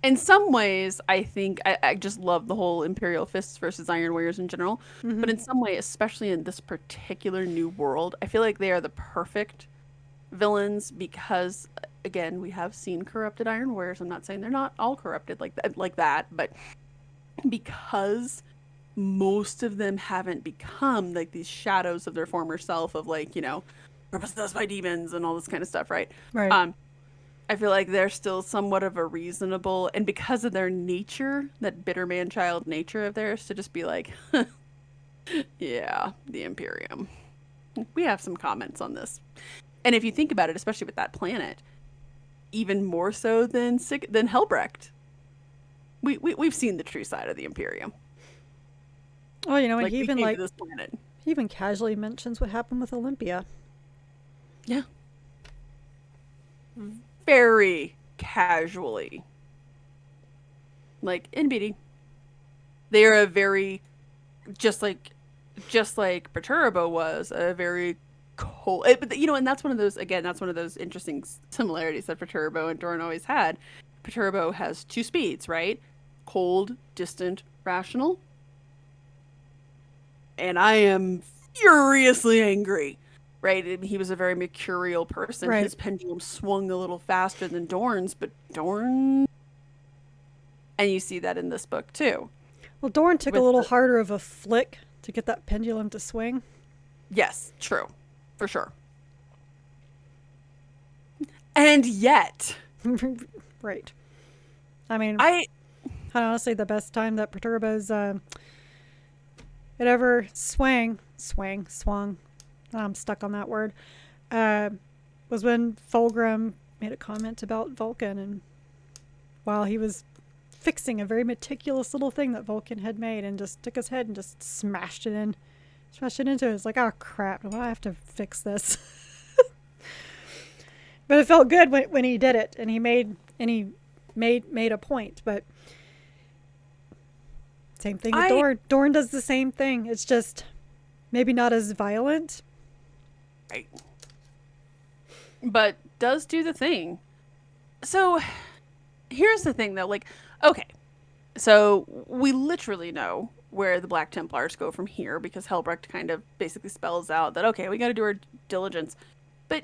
in some ways, I think I just love the whole Imperial Fists versus Iron Warriors in general. Mm-hmm. But in some way, especially in this particular new world, I feel like they are the perfect villains because, again, we have seen corrupted Iron Warriors. I'm not saying they're not all corrupted like that, but because most of them haven't become like these shadows of their former self of like, we're possessed by demons and all this kind of stuff, right? Right. Um, I feel like they're still somewhat of a reasonable, and because of their nature, that bitter man-child nature of theirs, to just be like, yeah, the Imperium. We have some comments on this. And if you think about it, especially with that planet, even more so than Helbrecht, we've seen the true side of the Imperium. Oh, you know, and Like, we came to this planet. he even casually mentions what happened with Olympia. Yeah. Very casually. Like, NBD. They are a very, just like Perturbo was, a very cold, but you know, and that's one of those, again, that's one of those interesting similarities that Perturbo and Dorn always had. Perturbo has two speeds, right? Cold, distant, rational. And I am furiously angry, right? He was a very mercurial person. Right. His pendulum swung a little faster than Dorn's, but Dorn, and you see that in this book too. Well, Dorn took a With little the, harder of a flick to get that pendulum to swing. yes, true, for sure. And yet, Right. I mean, I honestly, the best time that Perturbo's it ever swung. I'm stuck on that word. Uh, was when Fulgrim made a comment about Vulcan, and while he was fixing a very meticulous little thing that Vulcan had made, and just took his head and just smashed it into it. It's like, oh crap, do I have to fix this? But it felt good when he did it, and he made a point. But same thing with Dorn. Dorn does the same thing. It's just maybe not as violent. right, but does do the thing. So here's the thing, though. Like, okay, so we literally know where the Black Templars go from here because Helbrecht kind of basically spells out that, okay, we got to do our diligence. But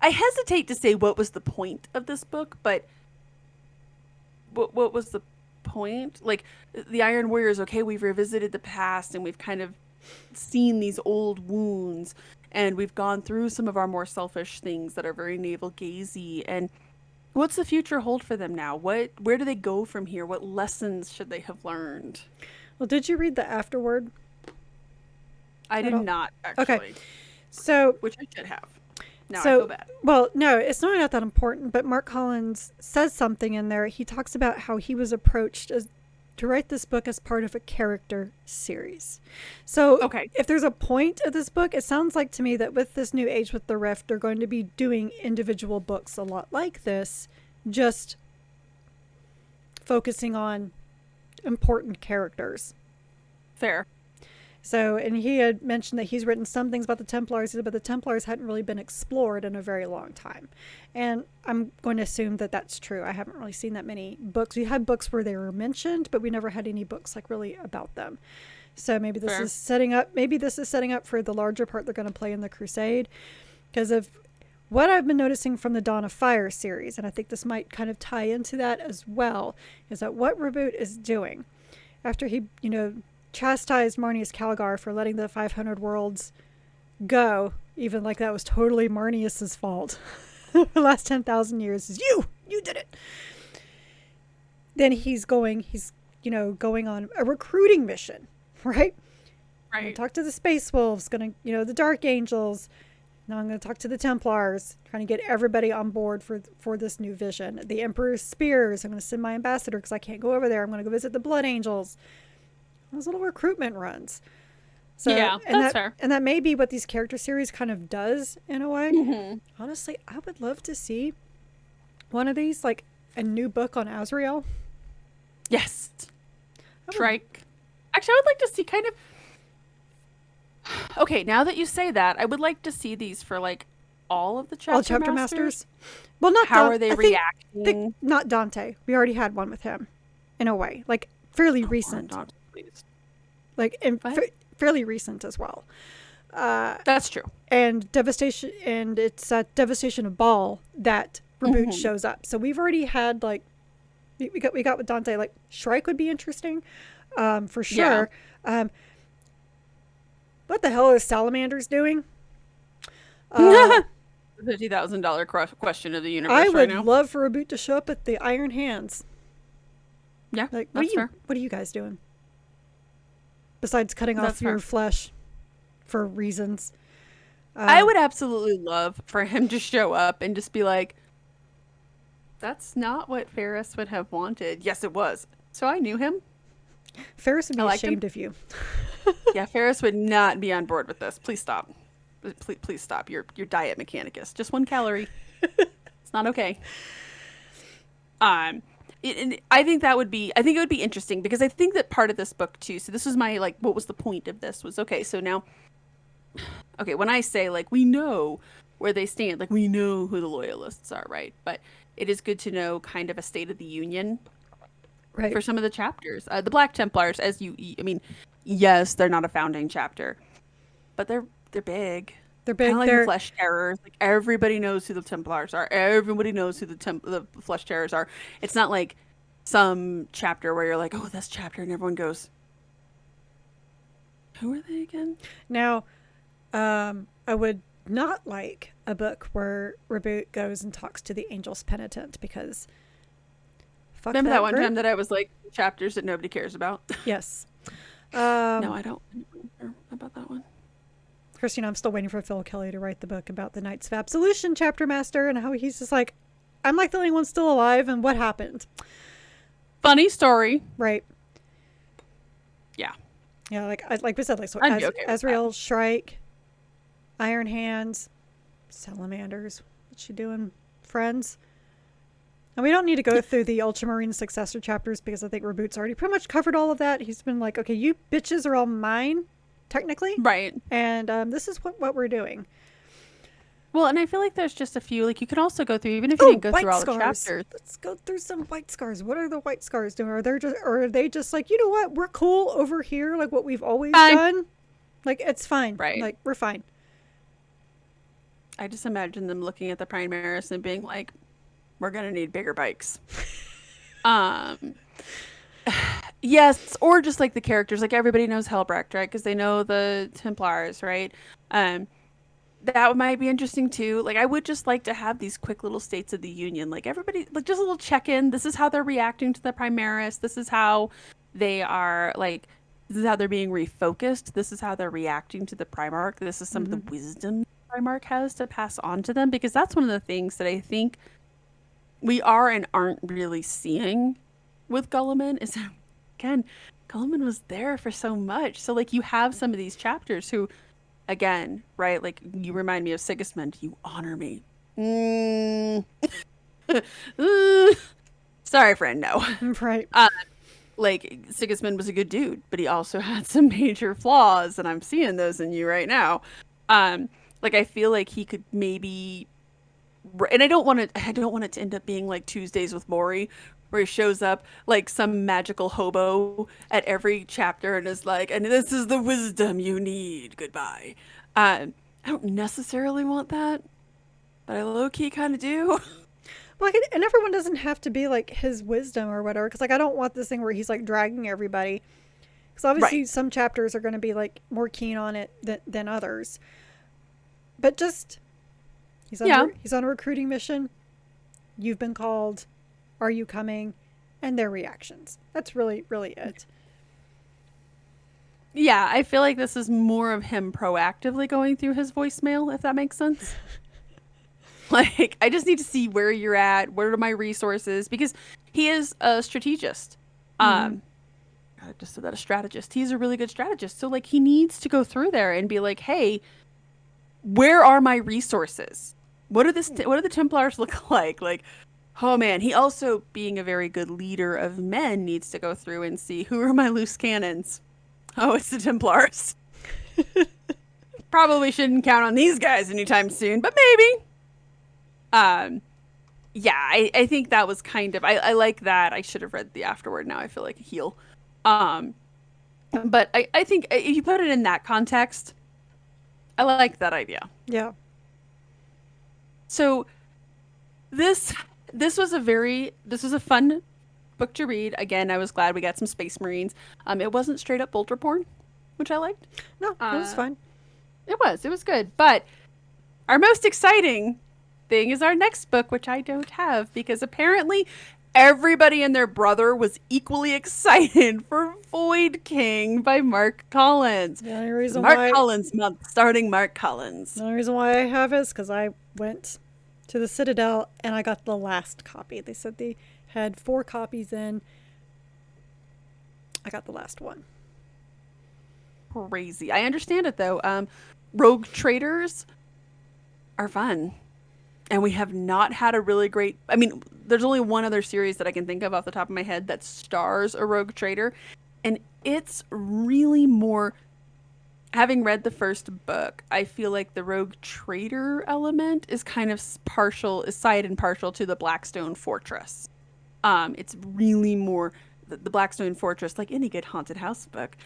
I hesitate to say what was the point of this book, but what was the point? Like, the Iron Warriors, okay, we've revisited the past and we've kind of seen these old wounds, and we've gone through some of our more selfish things that are very navel-gazy, and what's the future hold for them now? Where do they go from here? What lessons should they have learned? Well, did you read the afterword? I did not, actually. Okay. So, which I should have. Now I feel bad. Well, no, it's not that important, but Marc Collins says something in there. He talks about how he was approached to write this book as part of a character series. So Okay. if there's a point of this book, it sounds like to me that with this new age with the Rift, they're going to be doing individual books a lot like this, just focusing on important characters. Fair. So, and he had mentioned that he's written some things about the Templars, but the Templars hadn't really been explored in a very long time. And I'm going to assume that that's true. I haven't really seen that many books. We had books where they were mentioned, but we never had any books like really about them. So maybe this is setting up for the larger part they're going to play in the Crusade. Because of what I've been noticing from the Dawn of Fire series, and I think this might kind of tie into that as well, is that what Reboot is doing after he, chastised Marnius Calgar for letting the 500 worlds go, even like that was totally Marnius's fault. The last 10,000 years is you did it. Then he's going on a recruiting mission, right? Right. I'm going to talk to the Space Wolves, the Dark Angels. Now I'm going to talk to the Templars, trying to get everybody on board for this new vision. The Emperor's Spears, I'm going to send my ambassador because I can't go over there. I'm going to go visit the Blood Angels. Those little recruitment runs. So, yeah, that's fair. And that may be what these character series kind of does in a way. Mm-hmm. Honestly, I would love to see one of these, like a new book on Azrael. Yes. Trike. Actually, I would like to see kind of... Okay, now that you say that, I would like to see these for like all of the chapter masters. Well, not how are they reacting? Not Dante. We already had one with him, in a way, like fairly recent. Dante, please. Like fairly recent as well. That's true. And devastation, and it's Devastation of Baal that Reboot shows up. So we've already had like we got with Dante. Like Shrike would be interesting, for sure. Yeah. What the hell is Salamanders doing? The $50,000 question of the I universe right would now. love for a boot to show up at the Iron Hands. Yeah, Like, that's fair. what are you guys doing? Besides cutting That's off fair. your flesh for reasons. I would absolutely love for him to show up and just be like, that's not what Ferris would have wanted. Yes, it was. So I knew him. Ferris would be I liked him. ashamed of you. Yeah, Ferris would not be on board with this. Please stop. Please stop. Your diet mechanicus. Just 1 calorie. It's not okay. And I think that would be. I think it would be interesting because I think that part of this book too. So this was my like. What was the point of this? Was okay. So now, okay. When I say like we know where they stand, like we know who the loyalists are, right? But it is good to know kind of a state of the union Right. for some of the chapters. The Black Templars, I mean, yes, they're not a founding chapter, but they're big. They're Kind big. of like the They're Flesh Terrors. Like everybody knows who the Templars are. Everybody knows who the Flesh Terrors are. It's not like some chapter where you're like, oh, this chapter, and everyone goes, who are they again? now. I would not like a book where Reboot goes and talks to the Angel's Penitent because. Fuck Remember that one group? time that I was like, chapters that nobody cares about? Yes. No, I don't remember about that one. Christina, I'm still waiting for Phil Kelly to write the book about the Knights of Absolution chapter master and how he's just like, I'm like the only one still alive, and what happened? Funny story. Right. Yeah. Yeah, like we said, like so I'd be okay with Azrael, Shrike, Iron Hands, Salamanders. What's she doing? Friends. And we don't need to go through the Ultramarine successor chapters because I think Reboot's already pretty much covered all of that. He's been like, okay, you bitches are all mine, technically. Right. And this is what we're doing. Well, and I feel like there's just a few, like you could also go through, even if you didn't go white through all scars. the chapters. Let's go through some white scars. What are the white scars doing? Are they just like, you know what? We're cool over here, like what we've always done. Like it's fine. Right. Like we're fine. I just imagine them looking at the Primaris and being like, we're going to need bigger bikes. Yes, or just like the characters, like everybody knows Helbrecht, right? Because they know the Templars, right? That might be interesting too. Like I would just like to have these quick little states of the union. Like everybody, like just a little check-in. This is how they're reacting to the Primaris. This is how they are like, this is how they're being refocused. This is how they're reacting to the Primarch. This is some of the wisdom Primarch has to pass on to them, because that's one of the things that I think we are and aren't really seeing with Gulliman is that, again, Gulliman was there for so much. So like you have some of these chapters who, again, right, like you remind me of Sigismund. You honor me. Sorry, friend, no. Right. Like Sigismund was a good dude, but he also had some major flaws, and I'm seeing those in you right now. Like I feel like he could maybe, and I don't want it to end up being like Tuesdays with Maury, where he shows up like some magical hobo at every chapter and is like, and this is the wisdom you need. Goodbye. I don't necessarily want that, but I low-key kind of do. Like, and everyone doesn't have to be like his wisdom or whatever. Because like I don't want this thing where he's like dragging everybody. Because obviously Right. some chapters are going to be like more keen on it than others. But just he's on a recruiting mission. You've been called. Are you coming? And their reactions. That's really, really it. Yeah, I feel like this is more of him proactively going through his voicemail, if that makes sense. Like, I just need to see where you're at, where are my resources, because he is a strategist. I just said that, a strategist. He's a really good strategist. So, like, he needs to go through there and be like, hey, where are my resources? What do the Templars look like? Like, oh man, he also, being a very good leader of men, needs to go through and see who are my loose cannons. Oh, it's the Templars. Probably shouldn't count on these guys anytime soon, but maybe. Yeah, I think that was kind of, I like that. I should have read the afterword. Now I feel like a heel. But I think if you put it in that context, I like that idea. Yeah. So this was a fun book to read. Again, I was glad we got some Space Marines. It wasn't straight up Bolter porn, which I liked. No, it was fine. It was good. But our most exciting thing is our next book, which I don't have because apparently everybody and their brother was equally excited for Void King by Marc Collins. The only The reason Marc why Collins month, starting Marc Collins. the only reason why I have it is because I went to the Citadel and I got the last copy. They said they had 4 copies in. I got the last one. Crazy. I understand it though. Rogue traders are fun. And we have not had a really great. I mean, there's only one other series that I can think of off the top of my head that stars a rogue trader. And it's really more. Having read the first book, I feel like the rogue trader element is kind of side and partial to the Blackstone Fortress. It's really more the Blackstone Fortress, like any good haunted house book,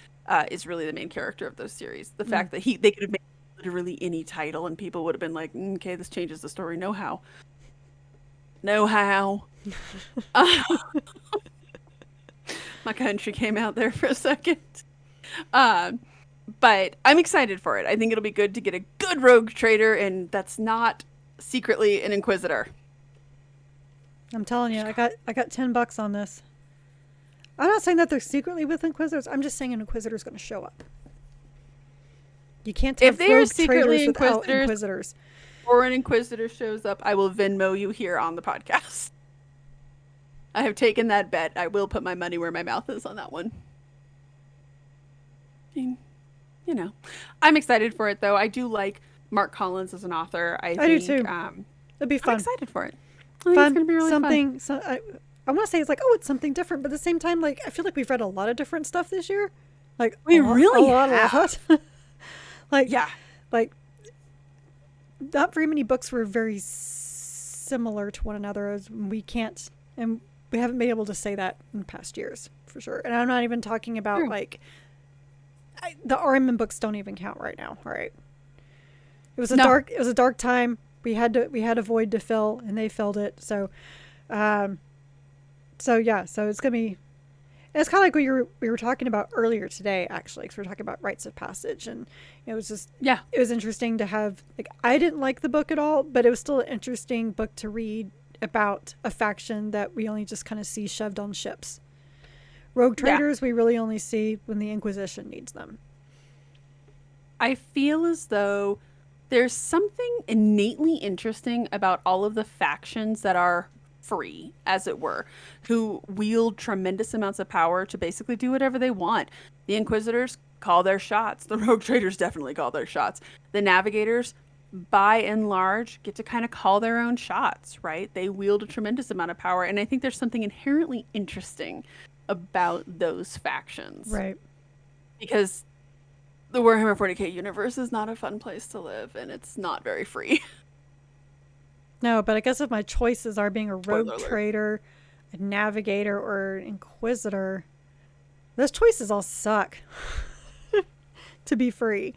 is really the main character of those series. The fact that they could have made literally any title and people would have been like, okay, this changes the story. No how. No how. My country came out there for a second. But I'm excited for it. I think it'll be good to get a good rogue trader, and that's not secretly an inquisitor. I'm telling you, I got $10 on this. I'm not saying that they're secretly with Inquisitors. I'm just saying an Inquisitor's going to show up. You can't have If they are rogue secretly traders without Inquisitors, Inquisitors. or an inquisitor shows up, I will Venmo you here on the podcast. I have taken that bet. I will put my money where my mouth is on that one. I mean, you know, I'm excited for it though. I do like Marc Collins as an author. I think, do too. It'd be fun. I'm excited for it. I think Fun. it's gonna be really something. fun. I want to say it's like, oh, it's something different, but at the same time, like I feel like we've read a lot of different stuff this year. Like We really a lot. Like Yeah. like not very many books were very similar to one another. As we can't, and we haven't been able to say that in past years for sure. And I'm not even talking about True. like the RMN books don't even count right now. All right, it was a No. dark time. We had a void to fill, and they filled it. So, so it's gonna be. It's kind of like we were talking about earlier today, actually, because we were talking about rites of passage, and it was just Yeah. it was interesting to have. Like, I didn't like the book at all, but it was still an interesting book to read about a faction that we only just kind of see shoved on ships. Rogue traders, we really only see when the Inquisition needs them. I feel as though there's something innately interesting about all of the factions that are free, as it were, who wield tremendous amounts of power to basically do whatever they want. The Inquisitors call their shots. The Rogue Traders definitely call their shots. The Navigators, by and large, get to kind of call their own shots, right? They wield a tremendous amount of power, and I think there's something inherently interesting about those factions. Right. Because the Warhammer 40k universe is not a fun place to live, and it's not very free. No, but I guess if my choices are being a rogue Spoiler alert. trader, a navigator, or an inquisitor, those choices all suck to be free.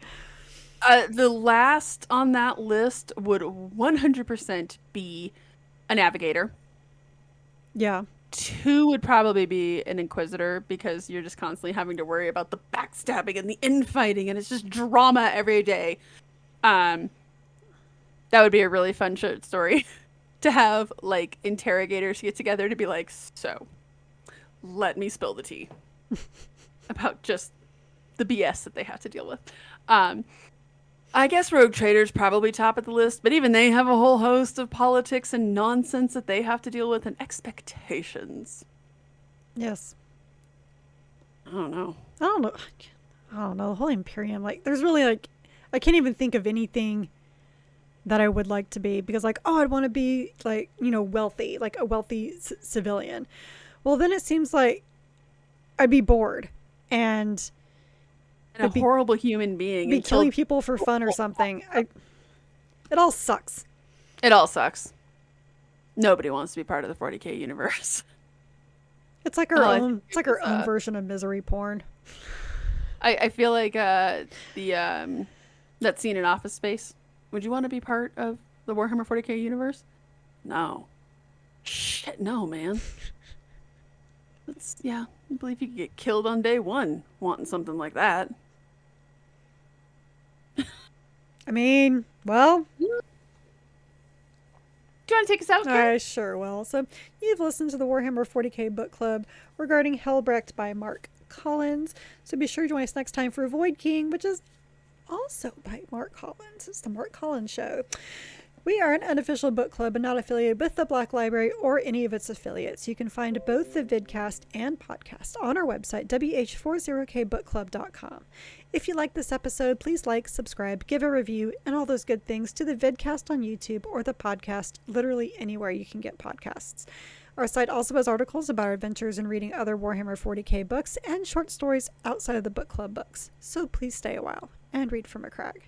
The last on that list would 100% be a navigator. Yeah. 2 would probably be an inquisitor because you're just constantly having to worry about the backstabbing and the infighting, and it's just drama every day. That would be a really fun short story to have like interrogators get together to be like, so let me spill the tea about just the BS that they have to deal with. I guess rogue traders probably top of the list, but even they have a whole host of politics and nonsense that they have to deal with and expectations. Yes. I don't know. I don't know. The whole Imperium, like, there's really, like, I can't even think of anything that I would like to be because, like, oh, I'd want to be, like, wealthy, like a wealthy civilian. Well, then it seems like I'd be bored and a horrible human being. Be killing people for fun or something. It all sucks. It all sucks. Nobody wants to be part of the 40k universe. It's like our own. It's like our own version of misery porn. I feel like that scene in Office Space. Would you want to be part of the Warhammer 40k universe? No. Shit, no, man. I believe you could get killed on day 1 wanting something like that. I mean, well, Do you want to take us out, Karen? I sure will. So, you've listened to the Warhammer 40k book club regarding Helbrecht by Marc Collins. So, be sure to join us next time for Void King, which is also by Marc Collins. It's the Marc Collins Show. We are an unofficial book club and not affiliated with the Black Library or any of its affiliates. You can find both the vidcast and podcast on our website, WH40kbookclub.com. If you like this episode, please like, subscribe, give a review, and all those good things to the vidcast on YouTube or the podcast literally anywhere you can get podcasts. Our site also has articles about our adventures in reading other Warhammer 40k books and short stories outside of the book club books. So please stay a while and read from a crag.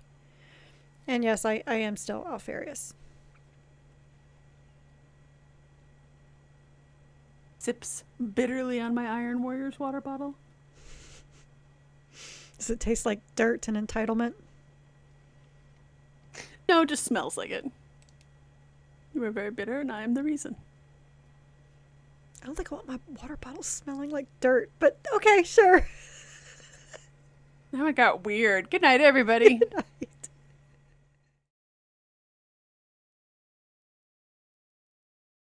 And yes, I am still Alfarius. Sips bitterly on my Iron Warriors water bottle. Does it taste like dirt and entitlement? No, it just smells like it. You are very bitter, and I am the reason. I don't think I want my water bottle smelling like dirt, but okay, sure. Now it got weird. Good night, everybody. Good night.